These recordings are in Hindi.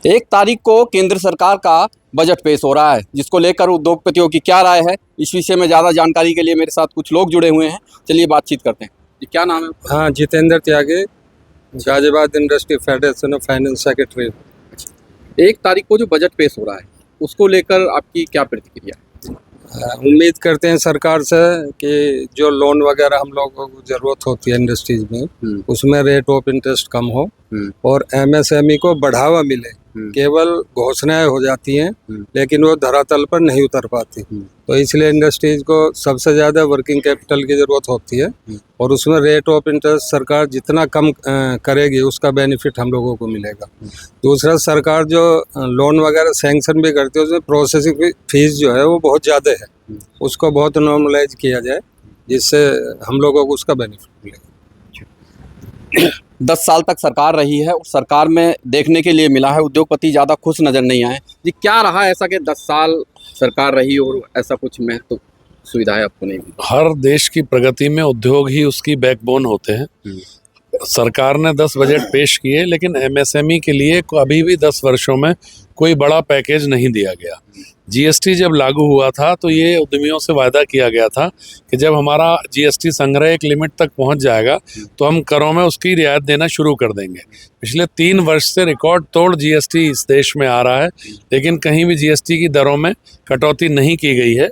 एक तारीख को केंद्र सरकार का बजट पेश हो रहा है, जिसको लेकर उद्योगपतियों की क्या राय है, इस विषय में ज़्यादा जानकारी के लिए मेरे साथ कुछ लोग जुड़े हुए हैं। चलिए बातचीत करते हैं। जी, क्या नाम है आपका? हाँ, Jitendra Tyagi, Ghaziabad industry federation of finance secretary. एक तारीख को जो बजट पेश हो रहा है, उसको लेकर आपकी क्या प्रतिक्रिया है? उम्मीद करते हैं सरकार से कि जो लोन वगैरह हम लोगों को ज़रूरत होती है इंडस्ट्रीज में, उसमें रेट ऑफ इंटरेस्ट कम हो और एमएसएमई को बढ़ावा मिले। केवल घोषणाएं हो जाती हैं लेकिन वो धरातल पर नहीं उतर पाती, तो इसलिए इंडस्ट्रीज को सबसे ज़्यादा वर्किंग कैपिटल की ज़रूरत होती है और उसमें रेट ऑफ इंटरेस्ट सरकार जितना कम करेगी उसका बेनिफिट हम लोगों को मिलेगा। दूसरा, सरकार जो लोन वगैरह सैंक्शन भी करती है उसमें प्रोसेसिंग फीस जो है वो बहुत ज़्यादा है, उसको बहुत नॉर्मलाइज किया जाए जिससे हम लोगों को उसका बेनिफिट मिलेगा। 10 साल तक सरकार रही है और सरकार में देखने के लिए मिला है उद्योगपति ज़्यादा खुश नज़र नहीं आए। जी, क्या रहा ऐसा कि 10 साल सरकार रही और ऐसा कुछ महत्व सुविधाएं आपको नहीं मिली? हर देश की प्रगति में उद्योग ही उसकी बैकबोन होते हैं। सरकार ने 10 बजट पेश किए लेकिन एमएसएमई के लिए अभी भी 10 वर्षों में कोई बड़ा पैकेज नहीं दिया गया। जीएसटी जब लागू हुआ था तो ये उद्यमियों से वायदा किया गया था कि जब हमारा जीएसटी संग्रह एक लिमिट तक पहुंच जाएगा तो हम करों में उसकी रियायत देना शुरू कर देंगे। पिछले 3 वर्ष से रिकॉर्ड तोड़ जीएसटी इस देश में आ रहा है, लेकिन कहीं भी जीएसटी की दरों में कटौती नहीं की गई है।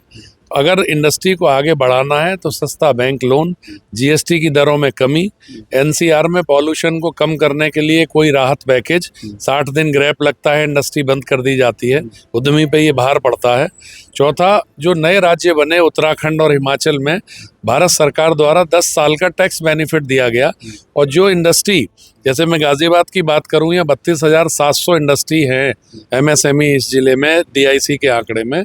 अगर इंडस्ट्री को आगे बढ़ाना है तो सस्ता बैंक लोन, जीएसटी की दरों में कमी, एनसीआर में पॉल्यूशन को कम करने के लिए कोई राहत पैकेज, 60 दिन ग्रैप लगता है, इंडस्ट्री बंद कर दी जाती है, उद्यमी पे ये भार पड़ता है। चौथा, जो नए राज्य बने उत्तराखंड और हिमाचल में भारत सरकार द्वारा 10 साल का टैक्स बेनिफिट दिया गया और जो इंडस्ट्री, जैसे मैं गाजियाबाद की बात करूँ, या 32,700 इंडस्ट्री हैं एमएसएमई इस जिले में डीआईसी के आंकड़े में।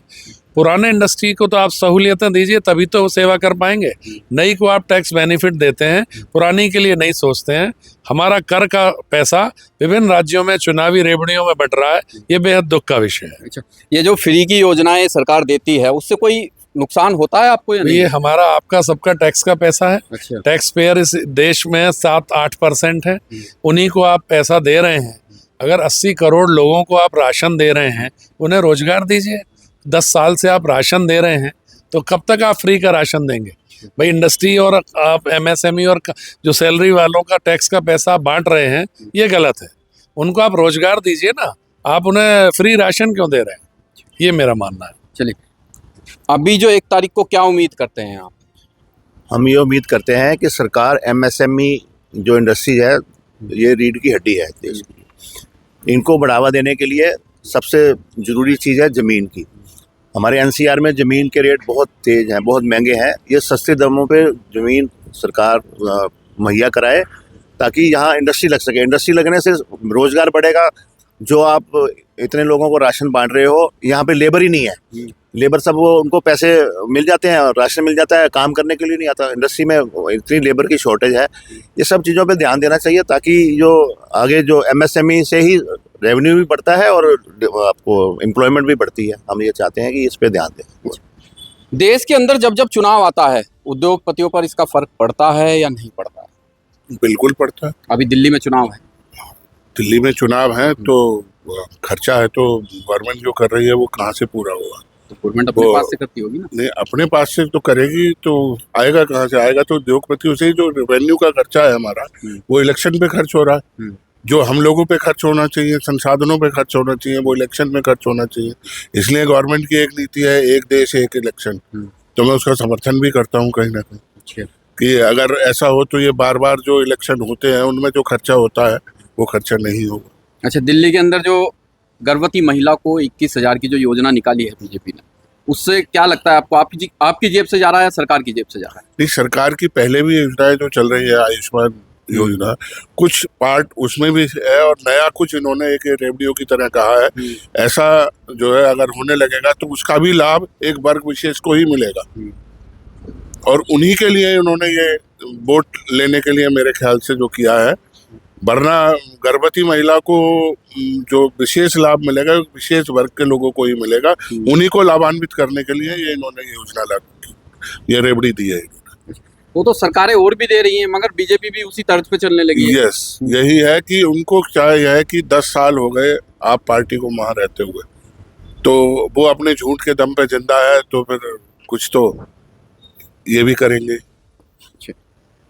पुराने इंडस्ट्री को तो आप सहूलियतें दीजिए तभी तो वो सेवा कर पाएंगे, नई को आप टैक्स बेनिफिट देते हैं, पुरानी के लिए नहीं सोचते हैं। हमारा कर का पैसा विभिन्न राज्यों में चुनावी रेवड़ियों में बट रहा है, ये बेहद दुख का विषय है। अच्छा, ये जो फ्री की योजनाएं सरकार देती है उससे कोई नुकसान होता है आपको या नहीं? ये हमारा आपका सबका टैक्स का पैसा है। अच्छा। टैक्स पेयर इस देश में 7-8% है, उन्हीं को आप पैसा दे रहे हैं। अगर 80 करोड़ लोगों को आप राशन दे रहे हैं, उन्हें रोजगार दीजिए। 10 साल से आप राशन दे रहे हैं तो कब तक आप फ्री का राशन देंगे? भाई, इंडस्ट्री और आप एमएसएमई और जो सैलरी वालों का टैक्स का पैसा बांट रहे हैं, ये गलत है। उनको आप रोजगार दीजिए ना, आप उन्हें फ्री राशन क्यों दे रहे हैं? ये मेरा मानना है। चलिए, अभी जो 1 तारीख को क्या उम्मीद करते हैं आप? हम ये उम्मीद करते हैं कि सरकार एमएसएमई जो इंडस्ट्री है, ये रीढ़ की हड्डी है देश की, इनको बढ़ावा देने के लिए सबसे ज़रूरी चीज़ है ज़मीन की। हमारे एनसीआर में ज़मीन के रेट बहुत तेज़ हैं, बहुत महंगे हैं। ये सस्ते दामों पे ज़मीन सरकार मुहैया कराए ताकि यहाँ इंडस्ट्री लग सके। इंडस्ट्री लगने से रोज़गार बढ़ेगा। जो आप इतने लोगों को राशन बांट रहे हो, यहाँ पे लेबर ही नहीं है। लेबर सब वो उनको पैसे मिल जाते हैं और राशन मिल जाता है, काम करने के लिए नहीं आता। इंडस्ट्री में इतनी लेबर की शॉर्टेज है। ये सब चीज़ों पे ध्यान देना चाहिए ताकि जो आगे जो एमएसएमई से ही रेवेन्यू भी बढ़ता है और आपको एम्प्लॉयमेंट भी बढ़ती है। हम ये चाहते हैं कि इस पे ध्यान दें। देश के अंदर जब जब चुनाव आता है, उद्योगपतियों पर इसका फर्क पड़ता है या नहीं पड़ता है? बिल्कुल पड़ता है। अभी दिल्ली में चुनाव है। दिल्ली में चुनाव है तो खर्चा है, तो गवर्नमेंट जो कर रही है वो कहाँ से पूरा होगा? तो गवर्नमेंट अपने पास से करती होगी ना? नहीं, अपने पास से तो करेगी, तो आएगा कहाँ से? आएगा तो उद्योगपतियों से ही। जो रेवेन्यू का खर्चा है हमारा, वो इलेक्शन पे खर्च हो रहा है। जो हम लोगों पे खर्च होना चाहिए, संसाधनों पे खर्च होना चाहिए, वो इलेक्शन में खर्च होना चाहिए। इसलिए गवर्नमेंट की एक नीति है, एक देश एक इलेक्शन, तो मैं उसका समर्थन भी करता हूँ कहीं ना कहीं कि अगर ऐसा हो तो ये बार बार जो इलेक्शन होते हैं उनमें जो खर्चा होता है वो खर्चा नहीं होगा। अच्छा, दिल्ली के अंदर जो गर्भवती महिला को 21,000 की जो योजना निकाली है बीजेपी ने, उससे क्या लगता है आपको? आपकी जेब से जा रहा है या सरकार की जेब से जा रहा है? नहीं, सरकार की पहले भी योजनाएं जो चल रही है, आयुष्मान योजना, कुछ पार्ट उसमें भी है और नया कुछ इन्होंने एक रेडियो की तरह कहा है। ऐसा जो है अगर होने लगेगा तो उसका भी लाभ एक वर्ग विशेष को ही मिलेगा और उन्हीं के लिए उन्होंने ये वोट लेने के लिए मेरे ख्याल से जो किया है। वरना गर्भवती महिला को जो विशेष लाभ मिलेगा विशेष वर्ग के लोगों को ही मिलेगा, उन्हीं को लाभान्वित करने के लिए ये इन्होंने योजना लागू की, ये रेवड़ी दी है। वो तो सरकारें और भी दे रही हैं मगर बीजेपी भी उसी तर्ज पे चलने लगी है। यही है कि उनको क्या है कि 10 साल हो गए आप पार्टी को वहाँ रहते हुए, तो वो अपने झूठ के दम पे जिंदा है, तो फिर कुछ तो ये भी करेंगे।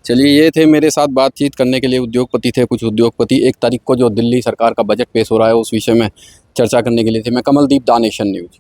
चलिए, ये थे मेरे साथ बातचीत करने के लिए उद्योगपति थे, कुछ उद्योगपति। 1 तारीख को जो दिल्ली सरकार का बजट पेश हो रहा है उस विषय में चर्चा करने के लिए थे। मैं कमलदीप, द नेशन न्यूज़।